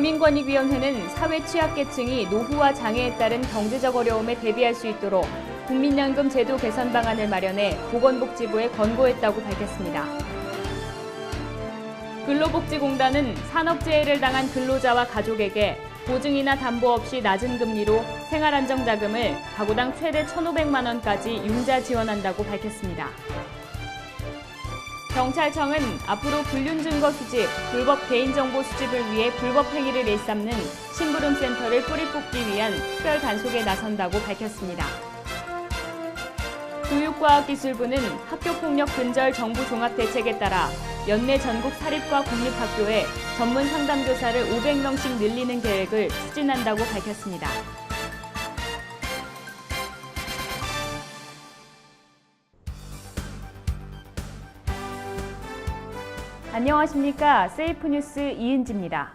국민권익위원회는 사회 취약계층이 노후와 장애에 따른 경제적 어려움에 대비할 수 있도록 국민연금 제도 개선 방안을 마련해 보건복지부에 권고했다고 밝혔습니다. 근로복지공단은 산업재해를 당한 근로자와 가족에게 보증이나 담보 없이 낮은 금리로 생활안정자금을 가구당 최대 1,500만 원까지 융자 지원한다고 밝혔습니다. 경찰청은 앞으로 불륜증거 수집, 불법 개인정보 수집을 위해 불법 행위를 일삼는 심부름센터를 뿌리 뽑기 위한 특별 단속에 나선다고 밝혔습니다. 교육과학기술부는 학교폭력 근절 정부 종합대책에 따라 연내 전국 사립과 공립학교에 전문 상담교사를 500명씩 늘리는 계획을 추진한다고 밝혔습니다. 안녕하십니까. 세이프뉴스 이은지입니다.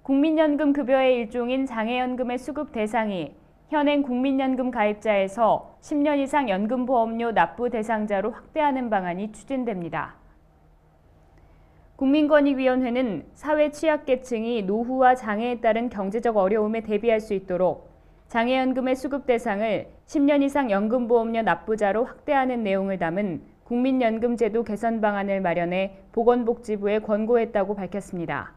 국민연금 급여의 일종인 장애연금의 수급 대상이 현행 국민연금 가입자에서 10년 이상 연금보험료 납부 대상자로 확대하는 방안이 추진됩니다. 국민권익위원회는 사회 취약계층이 노후와 장애에 따른 경제적 어려움에 대비할 수 있도록 장애연금의 수급 대상을 10년 이상 연금보험료 납부자로 확대하는 내용을 담은 국민연금제도 개선 방안을 마련해 보건복지부에 권고했다고 밝혔습니다.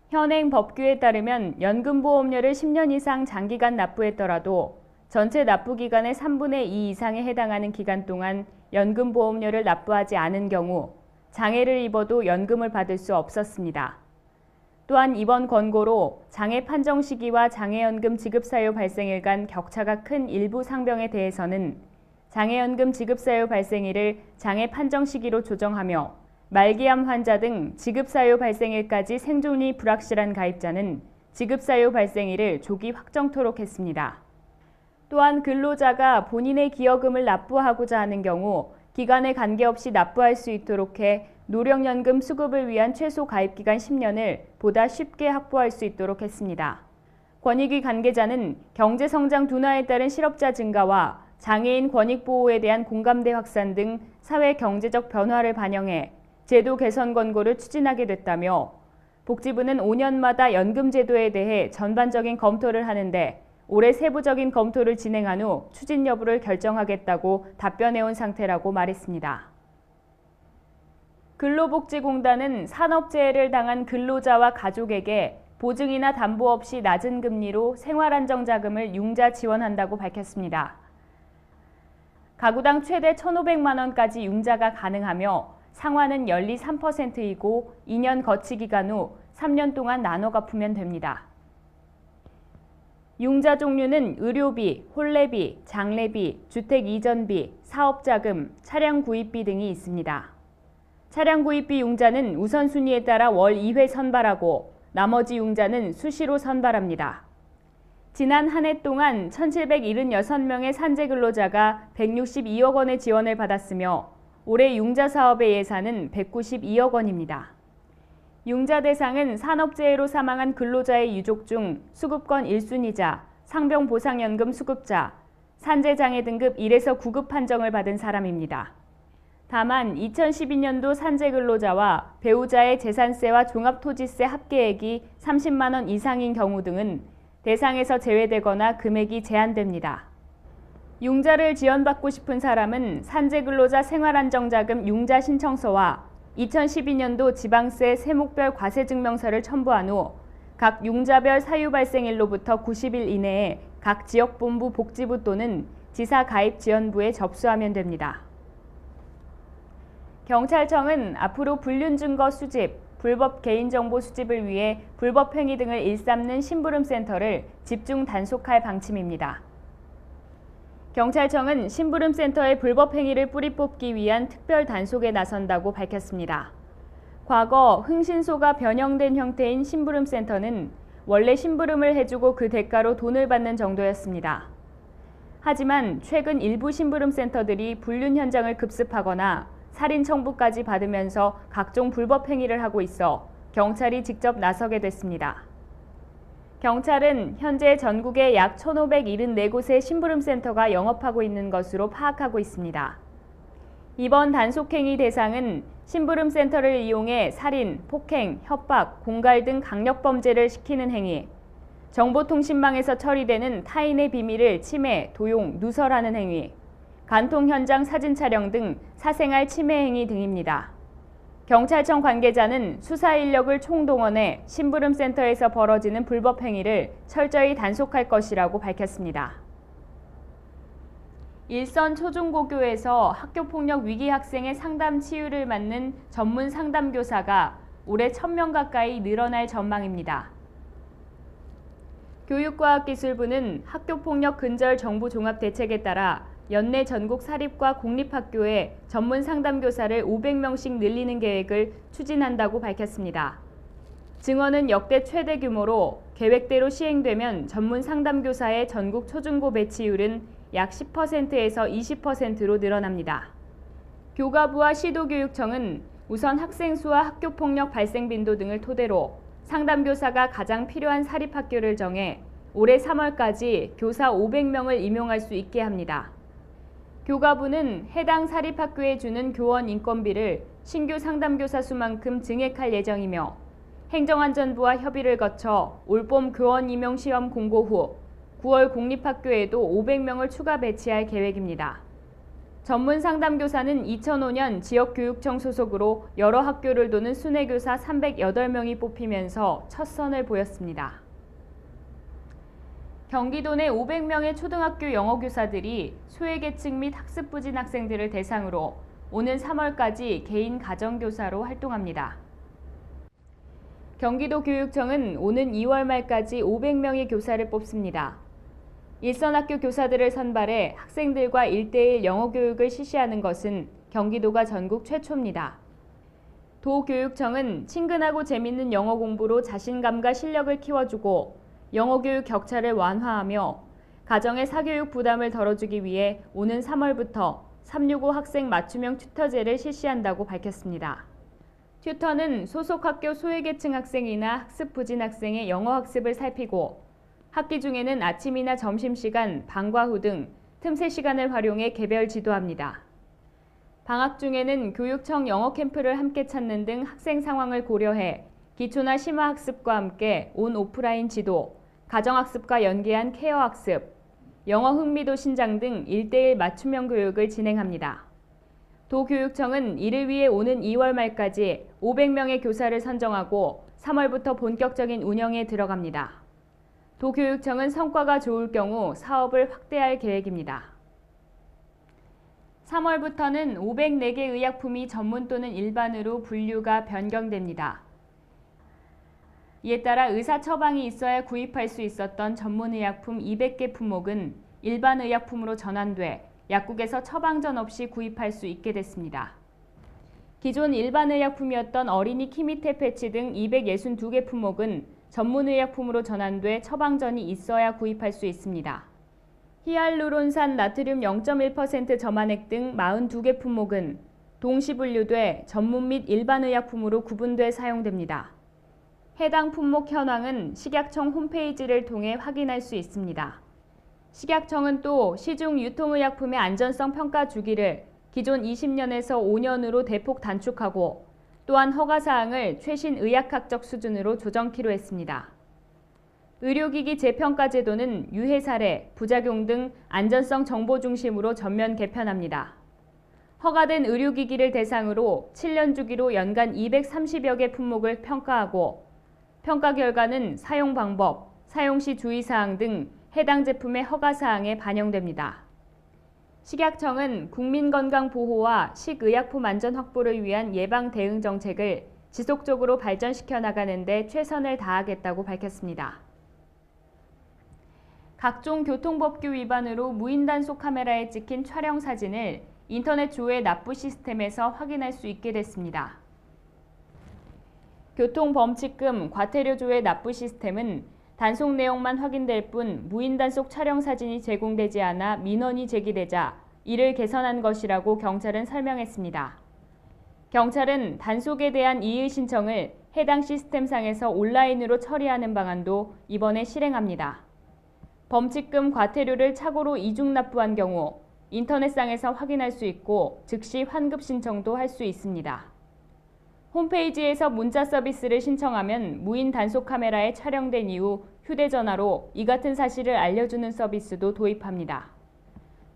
현행 법규에 따르면 연금보험료를 10년 이상 장기간 납부했더라도 전체 납부기간의 3분의 2 이상에 해당하는 기간 동안 연금보험료를 납부하지 않은 경우 장애를 입어도 연금을 받을 수 없었습니다. 또한 이번 권고로 장애 판정 시기와 장애연금 지급사유 발생일 간 격차가 큰 일부 상병에 대해서는 장애연금 지급사유 발생일을 장애 판정 시기로 조정하며 말기암 환자 등 지급사유 발생일까지 생존이 불확실한 가입자는 지급사유 발생일을 조기 확정토록 했습니다. 또한 근로자가 본인의 기여금을 납부하고자 하는 경우 기간에 관계없이 납부할 수 있도록 해 노령연금 수급을 위한 최소 가입기간 10년을 보다 쉽게 확보할 수 있도록 했습니다. 권익위 관계자는 경제성장 둔화에 따른 실업자 증가와 장애인 권익보호에 대한 공감대 확산 등 사회 경제적 변화를 반영해 제도 개선 권고를 추진하게 됐다며 복지부는 5년마다 연금제도에 대해 전반적인 검토를 하는데 올해 세부적인 검토를 진행한 후 추진 여부를 결정하겠다고 답변해온 상태라고 말했습니다. 근로복지공단은 산업재해를 당한 근로자와 가족에게 보증이나 담보 없이 낮은 금리로 생활안정자금을 융자 지원한다고 밝혔습니다. 가구당 최대 1,500만 원까지 융자가 가능하며 상환은 연리 3%이고 2년 거치 기간 후 3년 동안 나눠 갚으면 됩니다. 융자 종류는 의료비, 혼례비, 장례비, 주택 이전비, 사업자금, 차량 구입비 등이 있습니다. 차량 구입비 융자는 우선순위에 따라 월 2회 선발하고 나머지 융자는 수시로 선발합니다. 지난 한 해 동안 1,776명의 산재 근로자가 162억 원의 지원을 받았으며 올해 융자 사업의 예산은 192억 원입니다. 융자 대상은 산업재해로 사망한 근로자의 유족 중 수급권 1순위자, 상병보상연금 수급자, 산재장애 등급 1에서 9급 판정을 받은 사람입니다. 다만 2012년도 산재 근로자와 배우자의 재산세와 종합토지세 합계액이 30만 원 이상인 경우 등은 대상에서 제외되거나 금액이 제한됩니다. 융자를 지원받고 싶은 사람은 산재근로자 생활안정자금 융자 신청서와 2012년도 지방세 세목별 과세증명서를 첨부한 후 각 융자별 사유 발생일로부터 90일 이내에 각 지역본부 복지부 또는 지사 가입지원부에 접수하면 됩니다. 경찰청은 앞으로 불륜증거 수집, 불법 개인정보 수집을 위해 불법 행위 등을 일삼는 심부름센터를 집중 단속할 방침입니다. 경찰청은 심부름센터의 불법 행위를 뿌리 뽑기 위한 특별 단속에 나선다고 밝혔습니다. 과거 흥신소가 변형된 형태인 심부름센터는 원래 심부름을 해주고 그 대가로 돈을 받는 정도였습니다. 하지만 최근 일부 심부름센터들이 불륜 현장을 급습하거나 살인 청부까지 받으면서 각종 불법 행위를 하고 있어 경찰이 직접 나서게 됐습니다. 경찰은 현재 전국에 약 1,574곳의 심부름센터가 영업하고 있는 것으로 파악하고 있습니다. 이번 단속행위 대상은 심부름센터를 이용해 살인, 폭행, 협박, 공갈 등 강력범죄를 시키는 행위, 정보통신망에서 처리되는 타인의 비밀을 침해, 도용, 누설하는 행위, 간통 현장 사진 촬영 등 사생활 침해 행위 등입니다. 경찰청 관계자는 수사 인력을 총동원해 심부름센터에서 벌어지는 불법 행위를 철저히 단속할 것이라고 밝혔습니다. 일선 초중고교에서 학교폭력 위기 학생의 상담 치유를 맡는 전문 상담교사가 올해 1,000명 가까이 늘어날 전망입니다. 교육과학기술부는 학교폭력 근절 정부 종합대책에 따라 연내 전국 사립과 공립학교에 전문 상담교사를 500명씩 늘리는 계획을 추진한다고 밝혔습니다. 증원은 역대 최대 규모로 계획대로 시행되면 전문 상담교사의 전국 초중고 배치율은 약 10%에서 20%로 늘어납니다. 교가부와 시도교육청은 우선 학생 수와 학교폭력 발생 빈도 등을 토대로 상담교사가 가장 필요한 사립학교를 정해 올해 3월까지 교사 500명을 임용할 수 있게 합니다. 교가부는 해당 사립학교에 주는 교원 인건비를 신규 상담교사 수만큼 증액할 예정이며 행정안전부와 협의를 거쳐 올봄 교원 임용 시험 공고 후 9월 공립학교에도 500명을 추가 배치할 계획입니다. 전문 상담교사는 2005년 지역교육청 소속으로 여러 학교를 도는 순회교사 308명이 뽑히면서 첫 선을 보였습니다. 경기도 내 500명의 초등학교 영어교사들이 소외계층 및 학습부진 학생들을 대상으로 오는 3월까지 개인 가정교사로 활동합니다. 경기도 교육청은 오는 2월 말까지 500명의 교사를 뽑습니다. 일선학교 교사들을 선발해 학생들과 1:1 영어교육을 실시하는 것은 경기도가 전국 최초입니다. 도교육청은 친근하고 재밌는 영어 공부로 자신감과 실력을 키워주고 영어교육 격차를 완화하며 가정의 사교육 부담을 덜어주기 위해 오는 3월부터 365 학생 맞춤형 튜터제를 실시한다고 밝혔습니다. 튜터는 소속 학교 소외계층 학생이나 학습부진 학생의 영어 학습을 살피고 학기 중에는 아침이나 점심시간, 방과 후 등 틈새 시간을 활용해 개별 지도합니다. 방학 중에는 교육청 영어 캠프를 함께 찾는 등 학생 상황을 고려해 기초나 심화학습과 함께 온 오프라인 지도, 가정학습과 연계한 케어학습, 영어 흥미도 신장 등 1:1 맞춤형 교육을 진행합니다. 도교육청은 이를 위해 오는 2월 말까지 500명의 교사를 선정하고 3월부터 본격적인 운영에 들어갑니다. 도교육청은 성과가 좋을 경우 사업을 확대할 계획입니다. 3월부터는 504개 의약품이 전문 또는 일반으로 분류가 변경됩니다. 이에 따라 의사 처방이 있어야 구입할 수 있었던 전문의약품 200개 품목은 일반 의약품으로 전환돼 약국에서 처방전 없이 구입할 수 있게 됐습니다. 기존 일반 의약품이었던 어린이 키미테 패치 등 262개 품목은 전문의약품으로 전환돼 처방전이 있어야 구입할 수 있습니다. 히알루론산 나트륨 0.1% 점안액 등 42개 품목은 동시 분류돼 전문 및 일반 의약품으로 구분돼 사용됩니다. 해당 품목 현황은 식약청 홈페이지를 통해 확인할 수 있습니다. 식약청은 또 시중 유통의약품의 안전성 평가 주기를 기존 20년에서 5년으로 대폭 단축하고 또한 허가사항을 최신 의학학적 수준으로 조정키로 했습니다. 의료기기 재평가 제도는 유해 사례, 부작용 등 안전성 정보 중심으로 전면 개편합니다. 허가된 의료기기를 대상으로 7년 주기로 연간 230여 개 품목을 평가하고 평가 결과는 사용 방법, 사용 시 주의사항 등 해당 제품의 허가사항에 반영됩니다. 식약청은 국민건강보호와 식의약품 안전 확보를 위한 예방 대응 정책을 지속적으로 발전시켜 나가는 데 최선을 다하겠다고 밝혔습니다. 각종 교통법규 위반으로 무인 단속 카메라에 찍힌 촬영 사진을 인터넷 조회 납부 시스템에서 확인할 수 있게 됐습니다. 교통범칙금 과태료 조회 납부 시스템은 단속 내용만 확인될 뿐 무인 단속 촬영 사진이 제공되지 않아 민원이 제기되자 이를 개선한 것이라고 경찰은 설명했습니다. 경찰은 단속에 대한 이의 신청을 해당 시스템상에서 온라인으로 처리하는 방안도 이번에 실행합니다. 범칙금 과태료를 착오로 이중 납부한 경우 인터넷상에서 확인할 수 있고 즉시 환급 신청도 할 수 있습니다. 홈페이지에서 문자 서비스를 신청하면 무인 단속 카메라에 촬영된 이후 휴대전화로 이 같은 사실을 알려주는 서비스도 도입합니다.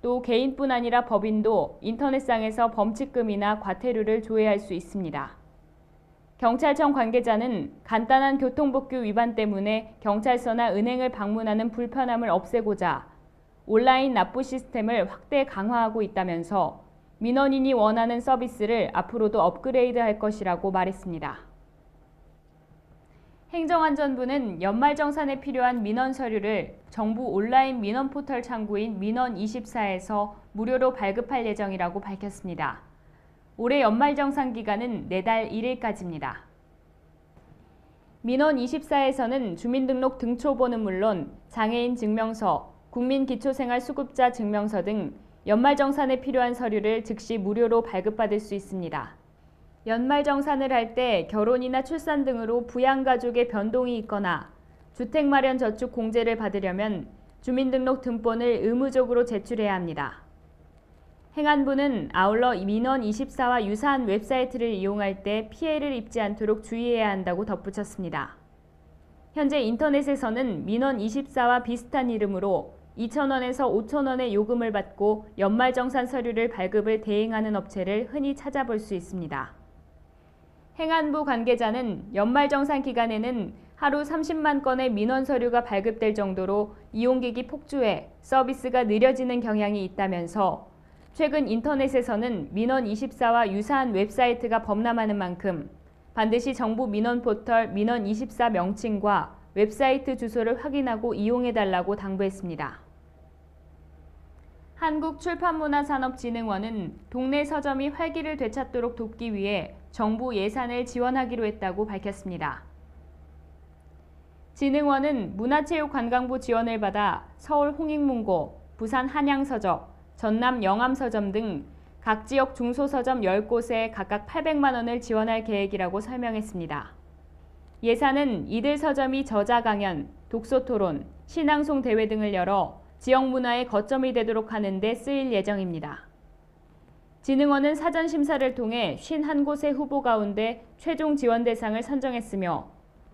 또 개인뿐 아니라 법인도 인터넷상에서 범칙금이나 과태료를 조회할 수 있습니다. 경찰청 관계자는 간단한 교통법규 위반 때문에 경찰서나 은행을 방문하는 불편함을 없애고자 온라인 납부 시스템을 확대 강화하고 있다면서 민원인이 원하는 서비스를 앞으로도 업그레이드할 것이라고 말했습니다. 행정안전부는 연말정산에 필요한 민원 서류를 정부 온라인 민원 포털 창구인 민원24에서 무료로 발급할 예정이라고 밝혔습니다. 올해 연말정산 기간은 내달 1일까지입니다. 민원24에서는 주민등록 등초본은 물론 장애인 증명서, 국민기초생활수급자 증명서 등 연말정산에 필요한 서류를 즉시 무료로 발급받을 수 있습니다. 연말정산을 할 때 결혼이나 출산 등으로 부양가족의 변동이 있거나 주택마련저축 공제를 받으려면 주민등록 등본을 의무적으로 제출해야 합니다. 행안부는 아울러 민원24와 유사한 웹사이트를 이용할 때 피해를 입지 않도록 주의해야 한다고 덧붙였습니다. 현재 인터넷에서는 민원24와 비슷한 이름으로 2,000원에서 5,000원의 요금을 받고 연말정산 서류를 발급을 대행하는 업체를 흔히 찾아볼 수 있습니다. 행안부 관계자는 연말정산 기간에는 하루 30만 건의 민원 서류가 발급될 정도로 이용객이 폭주해 서비스가 느려지는 경향이 있다면서 최근 인터넷에서는 민원24와 유사한 웹사이트가 범람하는 만큼 반드시 정부 민원 포털 민원24 명칭과 웹사이트 주소를 확인하고 이용해달라고 당부했습니다. 한국출판문화산업진흥원은 동네 서점이 활기를 되찾도록 돕기 위해 정부 예산을 지원하기로 했다고 밝혔습니다. 진흥원은 문화체육관광부 지원을 받아 서울 홍익문고, 부산 한양서적, 전남 영암서점 등 각 지역 중소서점 10곳에 각각 800만 원을 지원할 계획이라고 설명했습니다. 예산은 이들 서점이 저자 강연, 독서토론, 신앙송 대회 등을 열어 지역 문화의 거점이 되도록 하는 데 쓰일 예정입니다. 진흥원은 사전 심사를 통해 51곳의 후보 가운데 최종 지원 대상을 선정했으며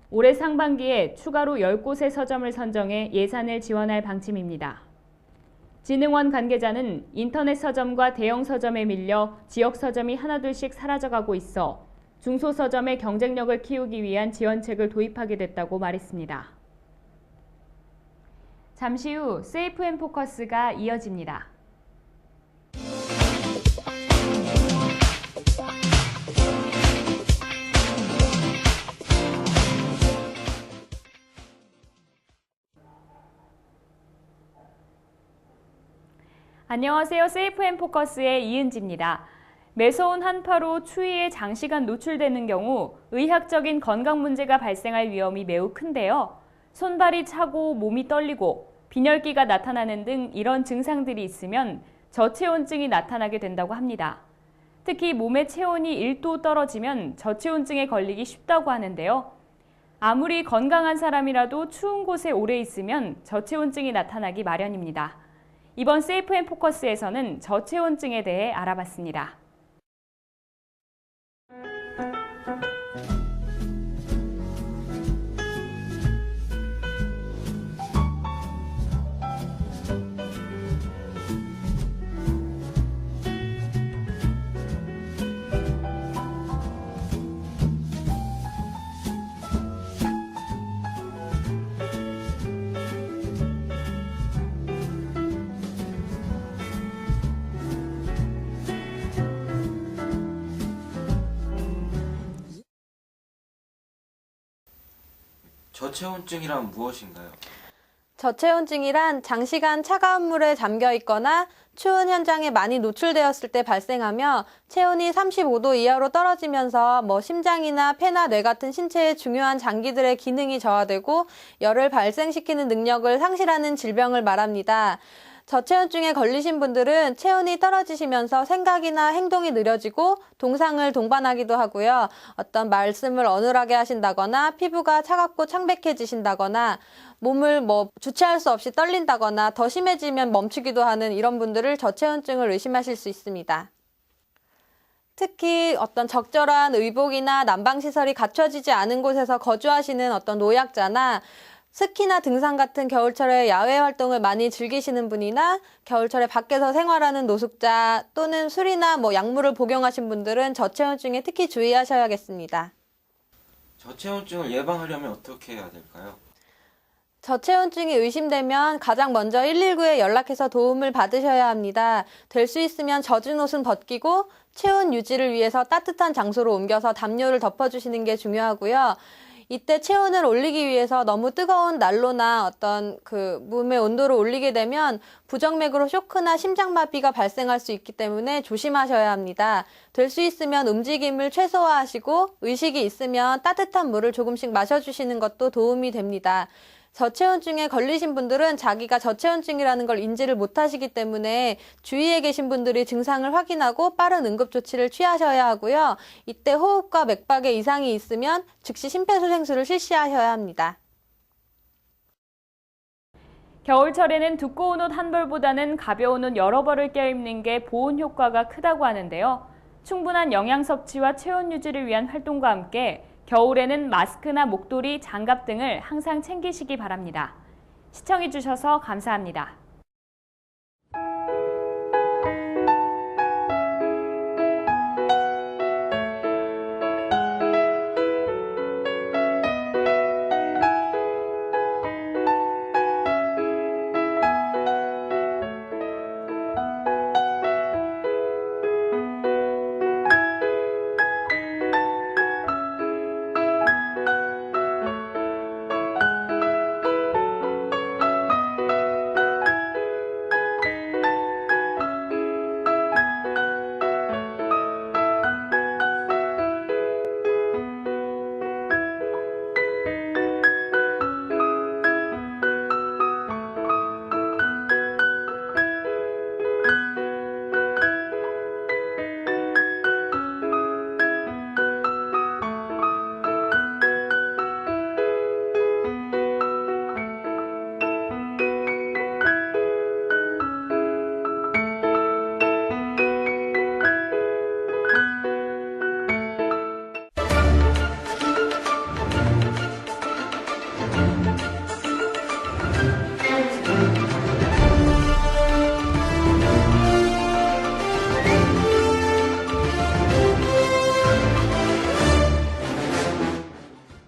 올해 상반기에 추가로 10곳의 서점을 선정해 예산을 지원할 방침입니다. 진흥원 관계자는 인터넷 서점과 대형 서점에 밀려 지역 서점이 하나둘씩 사라져가고 있어 중소서점의 경쟁력을 키우기 위한 지원책을 도입하게 됐다고 말했습니다. 잠시 후 세이프앤포커스가 이어집니다. 안녕하세요. 세이프앤포커스의 이은지입니다. 매서운 한파로 추위에 장시간 노출되는 경우 의학적인 건강 문제가 발생할 위험이 매우 큰데요. 손발이 차고 몸이 떨리고 빈혈기가 나타나는 등 이런 증상들이 있으면 저체온증이 나타나게 된다고 합니다. 특히 몸의 체온이 1도 떨어지면 저체온증에 걸리기 쉽다고 하는데요. 아무리 건강한 사람이라도 추운 곳에 오래 있으면 저체온증이 나타나기 마련입니다. 이번 세이프앤포커스에서는 저체온증에 대해 알아봤습니다. 저체온증이란 무엇인가요? 저체온증이란 장시간 차가운 물에 잠겨 있거나 추운 현장에 많이 노출되었을 때 발생하며 체온이 35도 이하로 떨어지면서 심장이나 폐나 뇌 같은 신체의 중요한 장기들의 기능이 저하되고 열을 발생시키는 능력을 상실하는 질병을 말합니다. 저체온증에 걸리신 분들은 체온이 떨어지시면서 생각이나 행동이 느려지고 동상을 동반하기도 하고요. 어떤 말씀을 어눌하게 하신다거나 피부가 차갑고 창백해지신다거나 몸을 주체할 수 없이 떨린다거나 더 심해지면 멈추기도 하는 이런 분들을 저체온증을 의심하실 수 있습니다. 특히 어떤 적절한 의복이나 난방시설이 갖춰지지 않은 곳에서 거주하시는 어떤 노약자나 스키나 등산 같은 겨울철에 야외 활동을 많이 즐기시는 분이나 겨울철에 밖에서 생활하는 노숙자 또는 술이나 약물을 복용하신 분들은 저체온증에 특히 주의하셔야겠습니다. 저체온증을 예방하려면 어떻게 해야 될까요? 저체온증이 의심되면 가장 먼저 119에 연락해서 도움을 받으셔야 합니다. 될 수 있으면 젖은 옷은 벗기고 체온 유지를 위해서 따뜻한 장소로 옮겨서 담요를 덮어주시는 게 중요하고요. 이때 체온을 올리기 위해서 너무 뜨거운 난로나 어떤 몸의 온도를 올리게 되면 부정맥으로 쇼크나 심장마비가 발생할 수 있기 때문에 조심하셔야 합니다. 될 수 있으면 움직임을 최소화하시고 의식이 있으면 따뜻한 물을 조금씩 마셔주시는 것도 도움이 됩니다. 저체온증에 걸리신 분들은 자기가 저체온증이라는 걸 인지를 못하시기 때문에 주위에 계신 분들이 증상을 확인하고 빠른 응급조치를 취하셔야 하고요. 이때 호흡과 맥박에 이상이 있으면 즉시 심폐소생술을 실시하셔야 합니다. 겨울철에는 두꺼운 옷 한 벌보다는 가벼운 옷 여러 벌을 껴입는 게 보온 효과가 크다고 하는데요. 충분한 영양 섭취와 체온 유지를 위한 활동과 함께 겨울에는 마스크나 목도리, 장갑 등을 항상 챙기시기 바랍니다. 시청해주셔서 감사합니다.